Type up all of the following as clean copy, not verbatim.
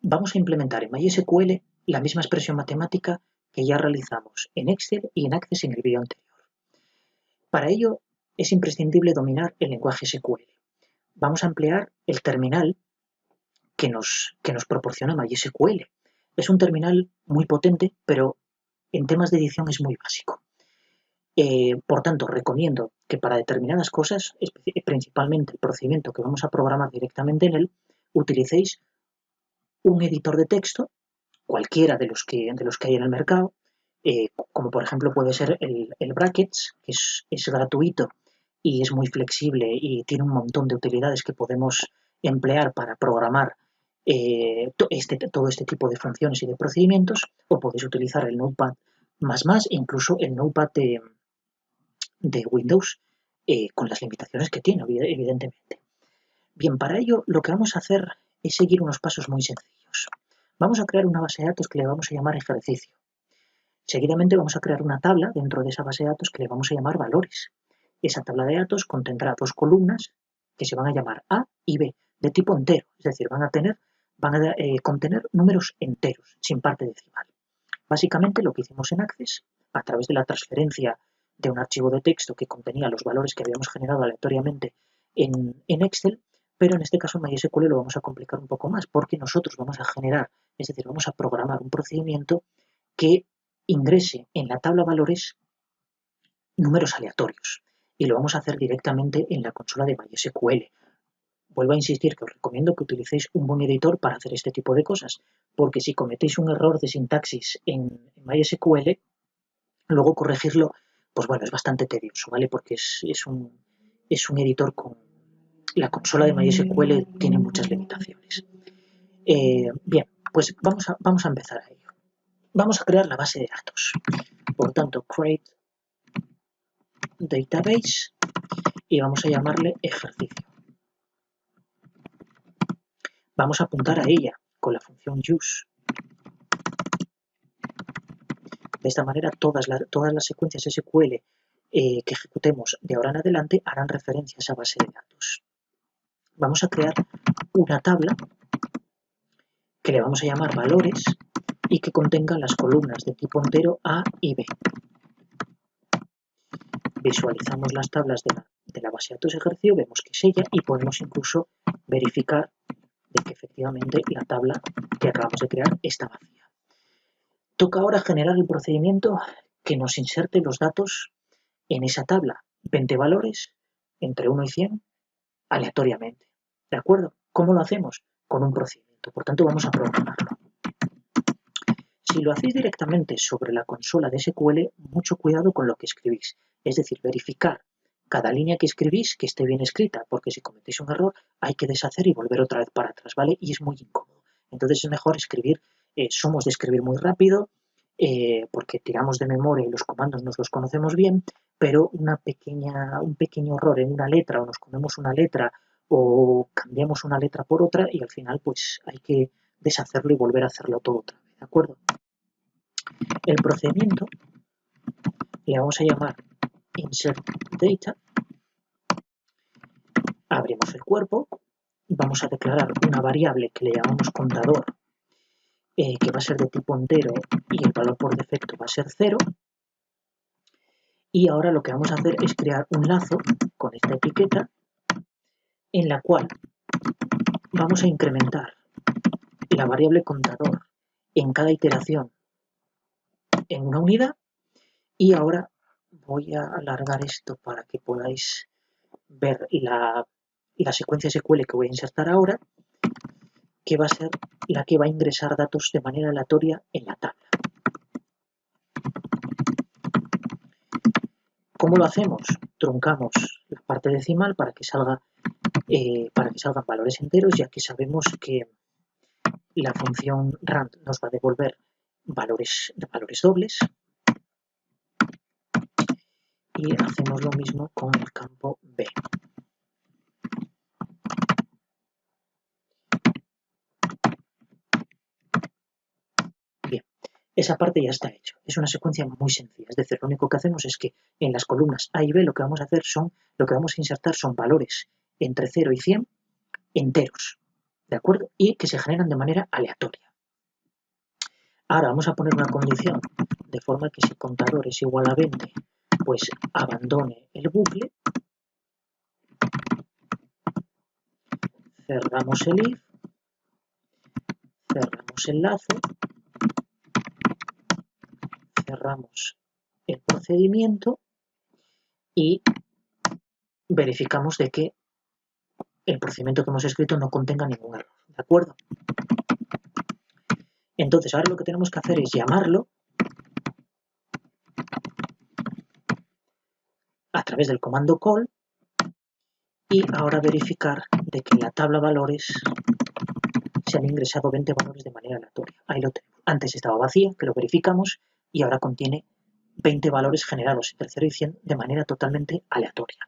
vamos a implementar en MySQL la misma expresión matemática que ya realizamos en Excel y en Access en el vídeo anterior. Para ello es imprescindible dominar el lenguaje SQL. Vamos a emplear el terminal que nos proporciona MySQL. Es un terminal muy potente, pero en temas de edición es muy básico. Por tanto, recomiendo que para determinadas cosas, principalmente el procedimiento que vamos a programar directamente en él, utilicéis un editor de texto, cualquiera de los que hay en el mercado, como por ejemplo puede ser el Brackets, que es gratuito y es muy flexible y tiene un montón de utilidades que podemos emplear para programar todo este tipo de funciones y de procedimientos, o podéis utilizar el Notepad++, incluso el Notepad de Windows, con las limitaciones que tiene, evidentemente. Bien, para ello lo que vamos a hacer es seguir unos pasos muy sencillos. Vamos a crear una base de datos que le vamos a llamar ejercicio. Seguidamente vamos a crear una tabla dentro de esa base de datos que le vamos a llamar valores. Esa tabla de datos contendrá dos columnas que se van a llamar A y B, de tipo entero, es decir, van a contener números enteros, sin parte decimal. Básicamente lo que hicimos en Access, a través de la transferencia de un archivo de texto que contenía los valores que habíamos generado aleatoriamente en Excel, pero en este caso en MySQL lo vamos a complicar un poco más, porque nosotros vamos a generar, es decir, vamos a programar un procedimiento que ingrese en la tabla valores números aleatorios, y lo vamos a hacer directamente en la consola de MySQL. Vuelvo a insistir que os recomiendo que utilicéis un buen editor para hacer este tipo de cosas, porque si cometéis un error de sintaxis en MySQL, luego corregirlo, pues bueno, es bastante tedioso, ¿vale? Porque es un editor con... La consola de MySQL tiene muchas limitaciones. Bien, pues vamos a empezar a ello. Vamos a crear la base de datos. Por tanto, create database y vamos a llamarle ejercicio. Vamos a apuntar a ella con la función use. De esta manera todas las secuencias SQL que ejecutemos de ahora en adelante harán referencia a esa base de datos. Vamos a crear una tabla que le vamos a llamar valores y que contenga las columnas de tipo entero A y B. Visualizamos las tablas de la base de datos ejercicio, vemos que es ella y podemos incluso verificar de que efectivamente la tabla que acabamos de crear está vacía. Toca ahora generar el procedimiento que nos inserte los datos en esa tabla, 20 valores entre 1 y 100 aleatoriamente. ¿De acuerdo? ¿Cómo lo hacemos? Con un procedimiento. Por tanto, vamos a programarlo. Si lo hacéis directamente sobre la consola de SQL, mucho cuidado con lo que escribís. Es decir, verificar cada línea que escribís que esté bien escrita, porque si cometéis un error hay que deshacer y volver otra vez para atrás, ¿vale? Y es muy incómodo. Entonces es mejor escribir, somos de escribir muy rápido, porque tiramos de memoria y los comandos nos los conocemos bien, pero un pequeño error en una letra, o nos comemos una letra, o cambiamos una letra por otra, y al final pues hay que deshacerlo y volver a hacerlo todo otra vez, ¿de acuerdo? El procedimiento le vamos a llamar insert data, abrimos el cuerpo, vamos a declarar una variable que le llamamos contador, que va a ser de tipo entero y el valor por defecto va a ser 0. Y ahora lo que vamos a hacer es crear un lazo con esta etiqueta en la cual vamos a incrementar la variable contador en cada iteración en una unidad. Y ahora voy a alargar esto para que podáis ver la secuencia SQL que voy a insertar ahora, que va a ser la que va a ingresar datos de manera aleatoria en la tabla. ¿Cómo lo hacemos? Truncamos la parte decimal para que salgan valores enteros, ya que sabemos que la función rand nos va a devolver valores dobles. Y hacemos lo mismo con el campo B. Bien, esa parte ya está hecha. Es una secuencia muy sencilla. Es decir, lo único que hacemos es que en las columnas A y B lo que vamos a insertar son valores entre 0 y 100 enteros. ¿de acuerdo? Y que se generan de manera aleatoria. Ahora vamos a poner una condición de forma que si contador es igual a 20, pues abandone el bucle, cerramos el if, cerramos el lazo, cerramos el procedimiento y verificamos de que el procedimiento que hemos escrito no contenga ningún error, ¿de acuerdo? Entonces ahora lo que tenemos que hacer es llamarlo a través del comando call y ahora verificar de que en la tabla valores se han ingresado 20 valores de manera aleatoria. Ahí lo tenemos. Antes estaba vacía, que lo verificamos, y ahora contiene 20 valores generados entre 0 y 100 de manera totalmente aleatoria.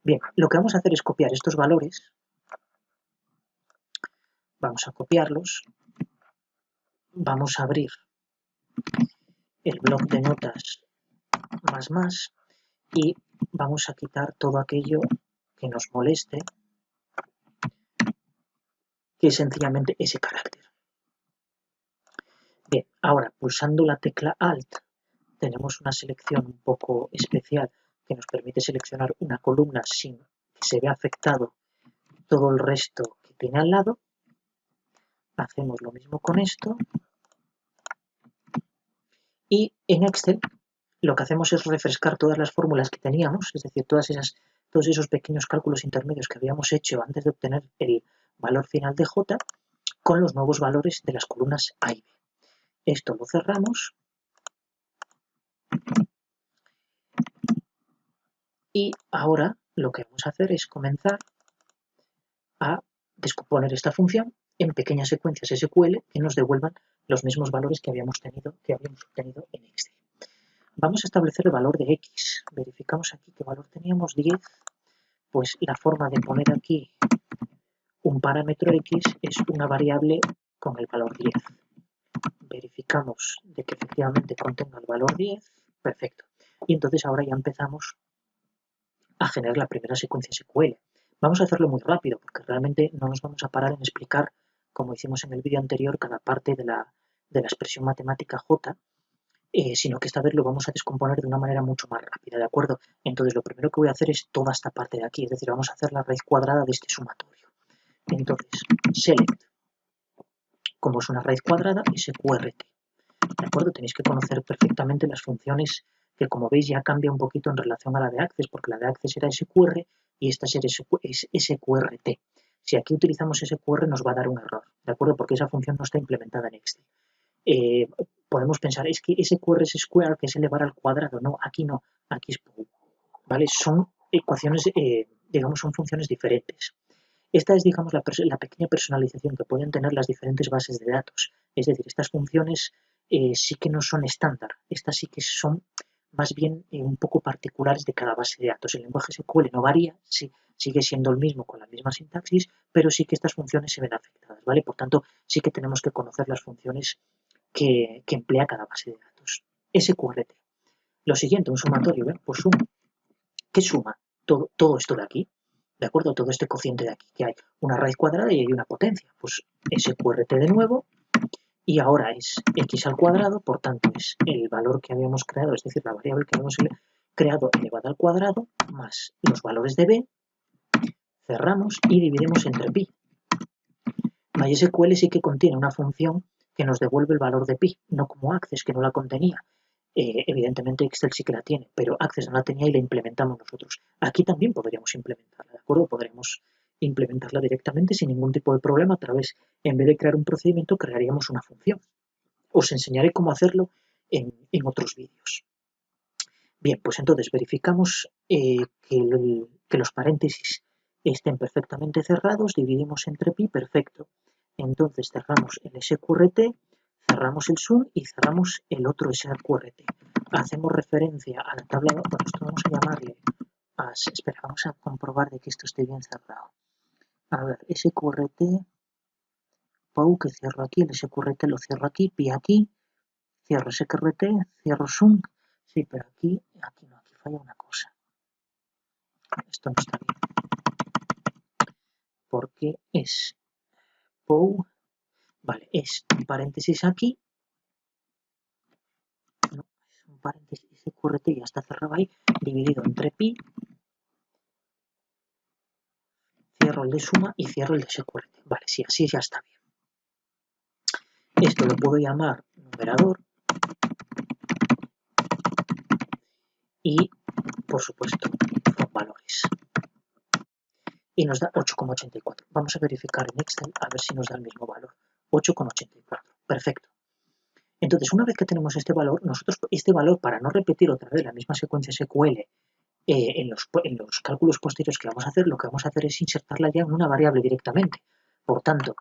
Bien, lo que vamos a hacer es copiar estos valores. Vamos a copiarlos. Vamos a abrir el bloc de notas más y vamos a quitar todo aquello que nos moleste, que es sencillamente ese carácter. Bien, ahora pulsando la tecla Alt tenemos una selección un poco especial que nos permite seleccionar una columna sin que se vea afectado todo el resto que tiene al lado. Hacemos lo mismo con esto y en Excel lo que hacemos es refrescar todas las fórmulas que teníamos, es decir, todos esos pequeños cálculos intermedios que habíamos hecho antes de obtener el valor final de J con los nuevos valores de las columnas A y B. Esto lo cerramos y ahora lo que vamos a hacer es comenzar a descomponer esta función en pequeñas secuencias SQL que nos devuelvan los mismos valores que habíamos obtenido en Excel. Vamos a establecer el valor de X. Verificamos aquí qué valor teníamos, 10. Pues la forma de poner aquí un parámetro X es una variable con el valor 10. Verificamos de que efectivamente contenga el valor 10. Perfecto. Y entonces ahora ya empezamos a generar la primera secuencia SQL. Vamos a hacerlo muy rápido porque realmente no nos vamos a parar en explicar, como hicimos en el vídeo anterior, cada parte de la expresión matemática J, sino que esta vez lo vamos a descomponer de una manera mucho más rápida, ¿de acuerdo? Entonces lo primero que voy a hacer es toda esta parte de aquí, es decir, vamos a hacer la raíz cuadrada de este sumatorio. Entonces, select, como es una raíz cuadrada, sqrt. ¿De acuerdo? Tenéis que conocer perfectamente las funciones que, como veis, ya cambia un poquito en relación a la de Access, porque la de Access era SQR y esta es SQRT. Si aquí utilizamos SQR nos va a dar un error, ¿de acuerdo? Porque esa función no está implementada en Excel. Podemos pensar, es que SQR es square, que es elevar al cuadrado. No, aquí no, aquí es pool, ¿vale? Son ecuaciones, digamos, son funciones diferentes. Esta es, digamos, la pequeña personalización que pueden tener las diferentes bases de datos. Es decir, estas funciones sí que no son estándar. Estas sí que son más bien un poco particulares de cada base de datos. El lenguaje SQL no varía, sí, sigue siendo el mismo con la misma sintaxis, pero sí que estas funciones se ven afectadas, ¿vale? Por tanto, sí que tenemos que conocer las funciones que emplea cada base de datos. SQRT. Lo siguiente, un sumatorio, ¿ven? Pues suma. ¿Qué suma? Todo esto de aquí, ¿de acuerdo? Todo este cociente de aquí, que hay una raíz cuadrada y hay una potencia. Pues SQRT de nuevo, y ahora es x al cuadrado, por tanto es el valor que habíamos creado, es decir, la variable que habíamos creado elevada al cuadrado, más los valores de b, cerramos y dividimos entre pi. MySQL sí que contiene una función que nos devuelve el valor de pi, no como Access, que no la contenía. Evidentemente Excel sí que la tiene, pero Access no la tenía y la implementamos nosotros. Aquí también podríamos implementarla, ¿de acuerdo? Podremos implementarla directamente sin ningún tipo de problema a través, en vez de crear un procedimiento, crearíamos una función. Os enseñaré cómo hacerlo en otros vídeos. Bien, pues entonces verificamos que los paréntesis estén perfectamente cerrados, dividimos entre pi, perfecto. Entonces cerramos el SQRT, cerramos el sum y cerramos el otro SQRT. Hacemos referencia a la tabla, bueno, esto vamos a llamarle, espera, vamos a comprobar de que esto esté bien cerrado. A ver, SQRT, PAU que cierro aquí, el SQRT lo cierro aquí, pi aquí, cierro SQRT, cierro sum, sí, pero aquí no, aquí falla una cosa. Esto no está bien. Porque es POU, vale, es un paréntesis aquí, no, es un paréntesis SQRT, ya está cerrado ahí, dividido entre pi, cierro el de suma y cierro el de SQRT. Vale, sí, así ya está bien. Esto lo puedo llamar numerador y, por supuesto, con valores. Y nos da 8,84. Vamos a verificar en Excel a ver si nos da el mismo valor. 8,84. Perfecto. Entonces, una vez que tenemos este valor, nosotros este valor, para no repetir otra vez la misma secuencia SQL en los cálculos posteriores que vamos a hacer, lo que vamos a hacer es insertarla ya en una variable directamente. Por tanto,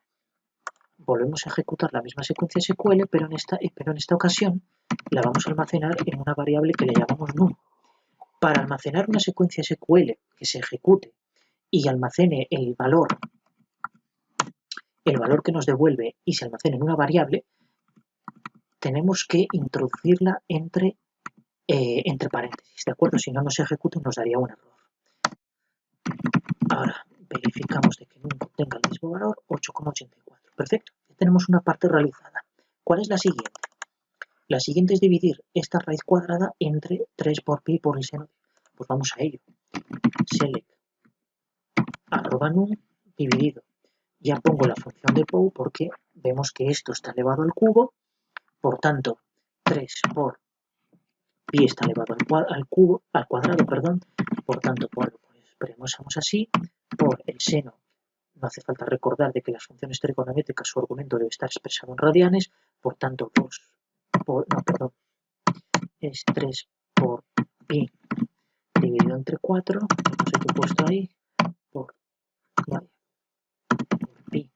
volvemos a ejecutar la misma secuencia SQL, pero en esta ocasión la vamos a almacenar en una variable que le llamamos num. Para almacenar una secuencia SQL que se ejecute y almacene el valor que nos devuelve y se almacene en una variable, tenemos que introducirla entre paréntesis, ¿de acuerdo? Si no nos ejecuta nos daría un error. Ahora verificamos de que nunca tenga el mismo valor, 8,84. Perfecto, ya tenemos una parte realizada. ¿Cuál es la siguiente? La siguiente es dividir esta raíz cuadrada entre 3 por pi por el seno de. Pues vamos a ello. Select @num dividido. Ya pongo la función de POU porque vemos que esto está elevado al cubo. Por tanto, 3 por pi está elevado al cuadrado, perdón. Por tanto, pues expresamos así. Por el seno, no hace falta recordar de que las funciones trigonométricas su argumento debe estar expresado en radianes. Por tanto, es 3 por pi dividido entre 4, no sé qué he puesto ahí, por pi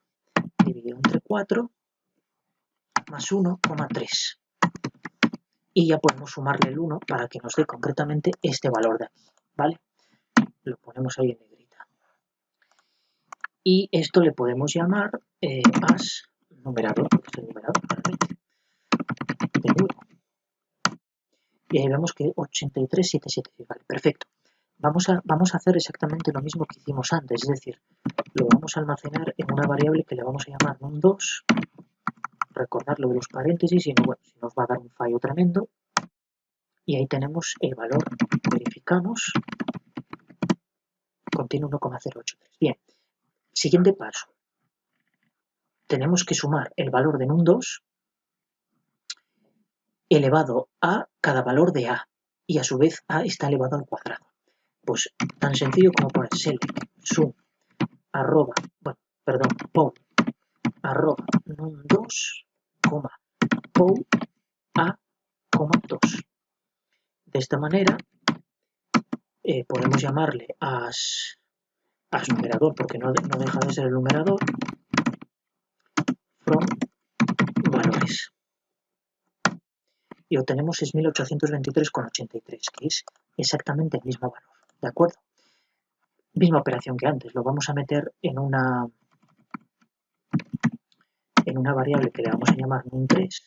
dividido entre 4 más 1,3. Y ya podemos sumarle el 1 para que nos dé concretamente este valor de aquí, ¿vale? Lo ponemos ahí en negrita. Y esto le podemos llamar as numerador, porque es el numerador, claramente, de nuevo. Y ahí vemos que 83,776, vale, perfecto. Vamos a hacer exactamente lo mismo que hicimos antes, es decir, lo vamos a almacenar en una variable que le vamos a llamar num2, recordar lo de los paréntesis, si no, bueno, si nos va a dar un fallo tremendo. Y ahí tenemos el valor, verificamos, contiene 1,083. Bien, siguiente paso. Tenemos que sumar el valor de num2 elevado a cada valor de a, y a su vez a está elevado al cuadrado. Pues tan sencillo como poner select sum POU num2, POU a, 2. De esta manera podemos llamarle as numerador, porque no deja de ser el numerador, from valores. Y obtenemos 6.823,83, que es exactamente el mismo valor, ¿de acuerdo? Misma operación que antes, lo vamos a meter en una variable que le vamos a llamar num3.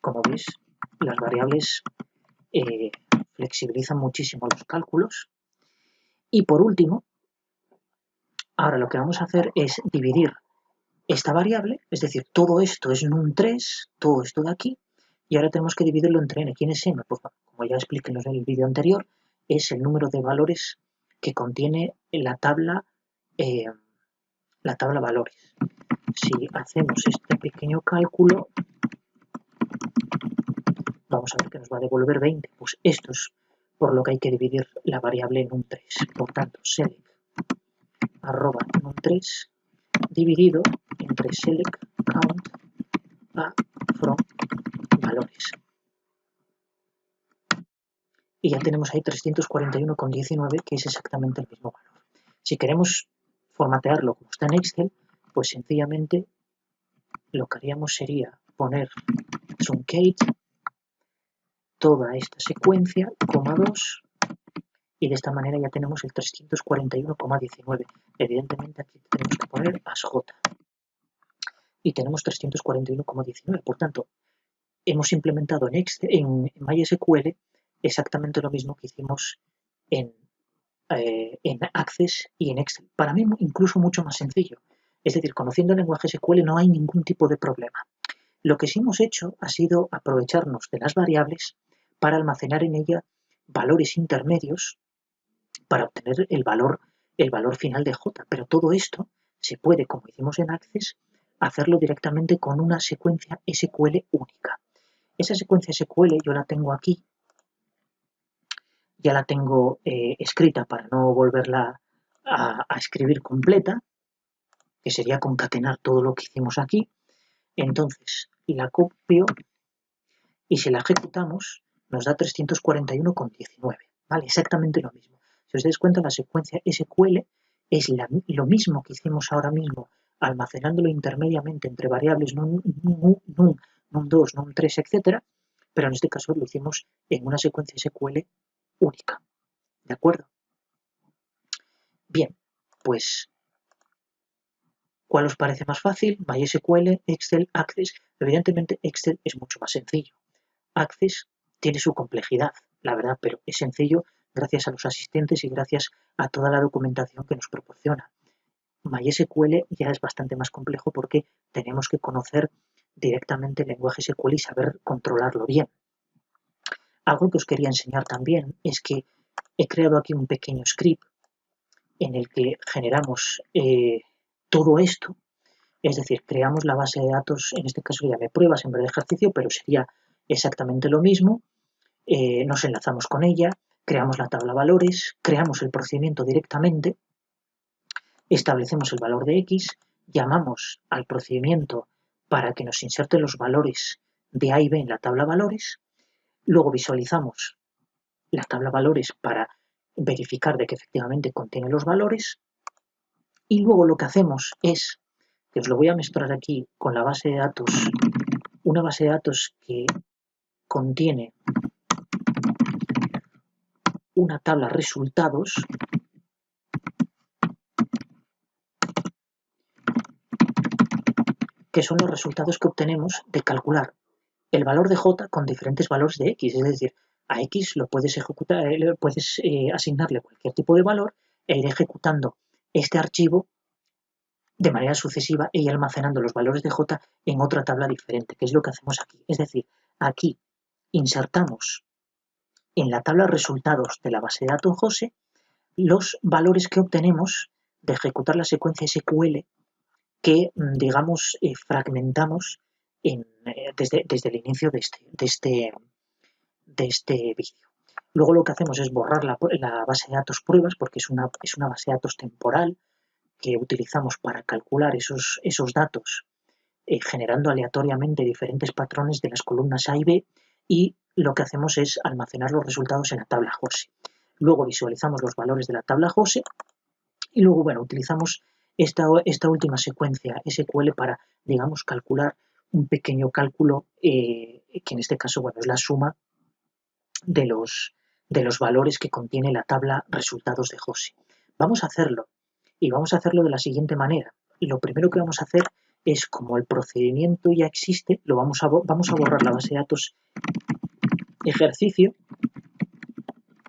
Como veis, las variables flexibilizan muchísimo los cálculos. Y por último, ahora lo que vamos a hacer es dividir esta variable, es decir, todo esto es num3, todo esto de aquí, y ahora tenemos que dividirlo entre n. ¿Quién es n? Pues como ya expliqué en el vídeo anterior, es el número de valores que contiene la tabla valores. Si hacemos este pequeño cálculo, vamos a ver que nos va a devolver 20. Pues esto es por lo que hay que dividir la variable num3. Por tanto, select @num3 dividido entre select count a from valores. Y ya tenemos ahí 341,19, que es exactamente el mismo valor. Si queremos formatearlo como está en Excel, pues sencillamente lo que haríamos sería poner truncate toda esta secuencia, coma 2, y de esta manera ya tenemos el 341,19. Evidentemente aquí tenemos que poner asj. Y tenemos 341,19. Por tanto, hemos implementado en MySQL exactamente lo mismo que hicimos en Access y en Excel. Para mí incluso mucho más sencillo. Es decir, conociendo el lenguaje SQL no hay ningún tipo de problema. Lo que sí hemos hecho ha sido aprovecharnos de las variables para almacenar en ella valores intermedios para obtener el valor final de J. Pero todo esto se puede, como hicimos en Access, hacerlo directamente con una secuencia SQL única. Esa secuencia SQL yo la tengo aquí, ya la tengo escrita para no volverla a escribir completa, que sería concatenar todo lo que hicimos aquí. Entonces la copio y si la ejecutamos nos da 341,19, ¿vale? Exactamente lo mismo. Si os dais cuenta, la secuencia SQL es lo mismo que hicimos ahora mismo, almacenándolo intermediamente entre variables num2, num3, etc. Pero en este caso lo hicimos en una secuencia SQL única, ¿de acuerdo? Bien, pues ¿cuál os parece más fácil? MySQL, Excel, Access. Evidentemente Excel es mucho más sencillo. Access tiene su complejidad, la verdad, pero es sencillo gracias a los asistentes y gracias a toda la documentación que nos proporciona. MySQL ya es bastante más complejo porque tenemos que conocer directamente el lenguaje SQL y saber controlarlo bien. Algo que os quería enseñar también es que he creado aquí un pequeño script en el que generamos todo esto, es decir, creamos la base de datos, en este caso le llamé pruebas en vez de ejercicio, pero sería exactamente lo mismo. Nos enlazamos con ella, creamos la tabla valores, creamos el procedimiento directamente, establecemos el valor de X, llamamos al procedimiento para que nos inserte los valores de A y B en la tabla valores, luego visualizamos la tabla valores para verificar de que efectivamente contiene los valores y luego lo que hacemos es, que os lo voy a mostrar aquí con la base de datos, una base de datos que contiene una tabla resultados que son los resultados que obtenemos de calcular el valor de J con diferentes valores de X, es decir, a X lo puedes ejecutar, puedes asignarle cualquier tipo de valor e ir ejecutando este archivo de manera sucesiva e ir almacenando los valores de J en otra tabla diferente, que es lo que hacemos aquí. Es decir, aquí insertamos en la tabla resultados de la base de datos JOSE los valores que obtenemos de ejecutar la secuencia SQL que, digamos, fragmentamos desde el inicio de este vídeo. Luego lo que hacemos es borrar la base de datos pruebas porque es una base de datos temporal que utilizamos para calcular esos datos generando aleatoriamente diferentes patrones de las columnas A y B y lo que hacemos es almacenar los resultados en la tabla JOSE. Luego visualizamos los valores de la tabla JOSE y luego, bueno, utilizamos esta última secuencia SQL para, digamos, calcular un pequeño cálculo que en este caso, bueno, es la suma de los valores que contiene la tabla resultados de JOSE. Vamos a hacerlo y vamos a hacerlo de la siguiente manera. Lo primero que vamos a hacer es, como el procedimiento ya existe, vamos a borrar la base de datos ejercicio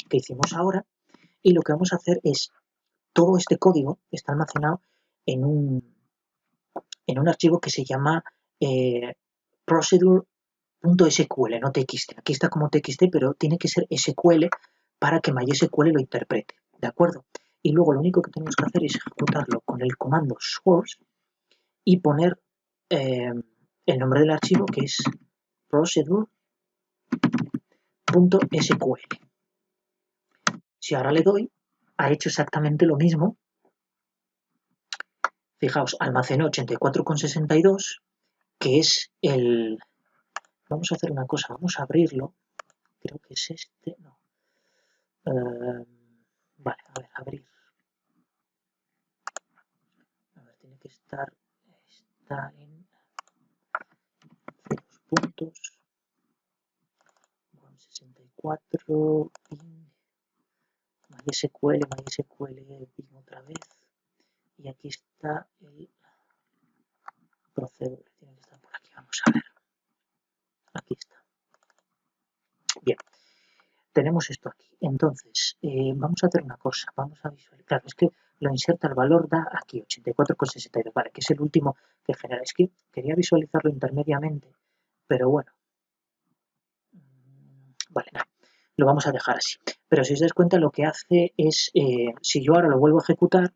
que hicimos ahora y lo que vamos a hacer es todo este código está almacenado en un archivo que se llama procedure.sql, no txt. Aquí está como txt, pero tiene que ser SQL para que MySQL lo interprete, ¿de acuerdo? Y luego lo único que tenemos que hacer es ejecutarlo con el comando source y poner el nombre del archivo, que es procedure.sql. Si ahora le doy, ha hecho exactamente lo mismo. Fijaos, almacenó 84,62, que es el... Vamos a hacer una cosa, vamos a abrirlo. Creo que es este, no. Vale, a ver, abrir. A ver, tiene que estar... Está en... Los puntos. 64, MySQL, bin otra vez. Y aquí está el procedure. Tiene que estar por aquí, vamos a ver. Aquí está. Bien. tenemos esto aquí. Entonces, vamos a hacer una cosa, vamos a visualizar, claro, es que lo inserta el valor, da aquí 84,62, vale, que es el último que genera. Es que quería visualizarlo intermediamente, pero bueno, vale, nada, lo vamos a dejar así. Pero si os dais cuenta, lo que hace es, si yo ahora lo vuelvo a ejecutar,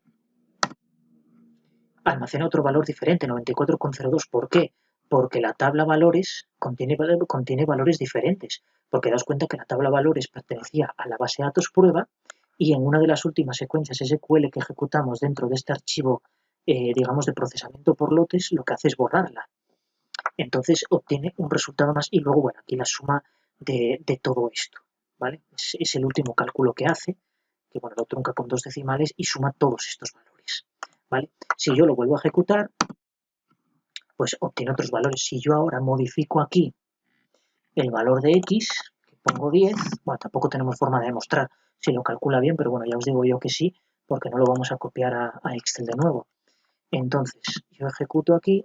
almacena otro valor diferente, 94,02. ¿Por qué? Porque la tabla valores contiene valores diferentes. Porque daos cuenta que la tabla valores pertenecía a la base de datos prueba y en una de las últimas secuencias SQL que ejecutamos dentro de este archivo, digamos, de procesamiento por lotes, lo que hace es borrarla. Entonces obtiene un resultado más y luego, bueno, aquí la suma de todo esto, ¿vale? Es el último cálculo que hace, que bueno, lo trunca con 2 decimales y suma todos estos valores, ¿vale? Si yo lo vuelvo a ejecutar, pues obtiene otros valores. Si yo ahora modifico aquí el valor de X, que pongo 10, bueno, tampoco tenemos forma de demostrar si lo calcula bien, pero bueno, ya os digo yo que sí, porque no lo vamos a copiar a Excel de nuevo. Entonces, yo ejecuto aquí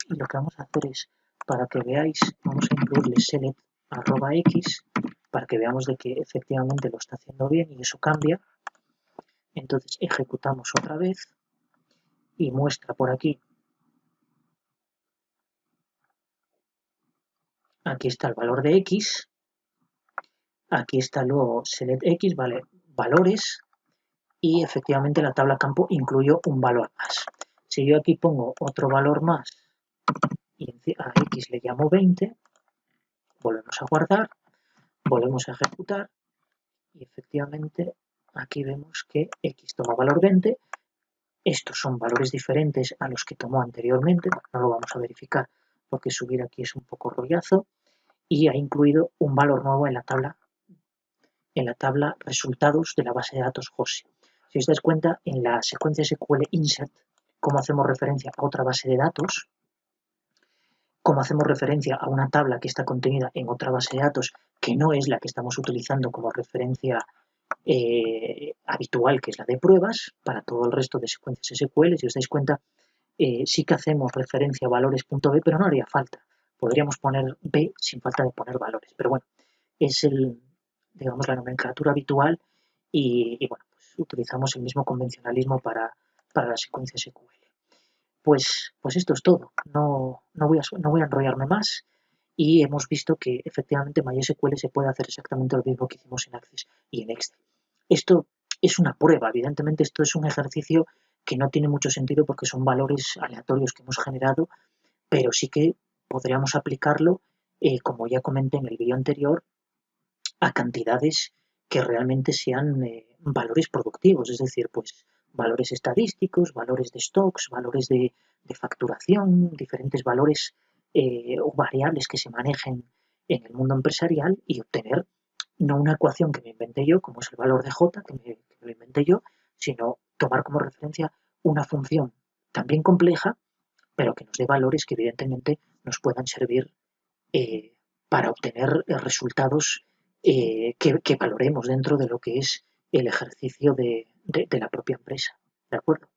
y lo que vamos a hacer es, para que veáis, vamos a incluirle select@x para que veamos de que efectivamente lo está haciendo bien y eso cambia. Entonces ejecutamos otra vez y muestra por aquí. Aquí está el valor de x. Aquí está luego select x, vale, valores. Y efectivamente la tabla campo incluyó un valor más. Si yo aquí pongo otro valor más y a x le llamo 20, volvemos a guardar, volvemos a ejecutar y efectivamente aquí vemos que x toma valor 20. Estos son valores diferentes a los que tomó anteriormente. Bueno, no lo vamos a verificar porque subir aquí es un poco rollazo. Y ha incluido un valor nuevo en la tabla resultados de la base de datos JOSI. Si os dais cuenta, en la secuencia SQL insert, cómo hacemos referencia a otra base de datos, cómo hacemos referencia a una tabla que está contenida en otra base de datos que no es la que estamos utilizando como referencia habitual, que es la de pruebas, para todo el resto de secuencias SQL. Si os dais cuenta, sí que hacemos referencia a valores.b, pero no haría falta. Podríamos poner b sin falta de poner valores, pero bueno, es digamos, la nomenclatura habitual y bueno, pues utilizamos el mismo convencionalismo para la secuencia SQL. Pues esto es todo, no voy a enrollarme más y hemos visto que efectivamente MySQL se puede hacer exactamente lo mismo que hicimos en Access y en Excel. Esto es una prueba, evidentemente esto es un ejercicio que no tiene mucho sentido porque son valores aleatorios que hemos generado, pero sí que podríamos aplicarlo, como ya comenté en el vídeo anterior, a cantidades que realmente sean valores productivos, es decir, pues valores estadísticos, valores de stocks, valores de facturación, diferentes valores o variables que se manejen en el mundo empresarial y obtener no una ecuación que me inventé yo, como es el valor de J, que me lo inventé yo, sino tomar como referencia una función también compleja, pero que nos dé valores que evidentemente nos puedan servir para obtener resultados que valoremos dentro de lo que es el ejercicio de la propia empresa. ¿De acuerdo?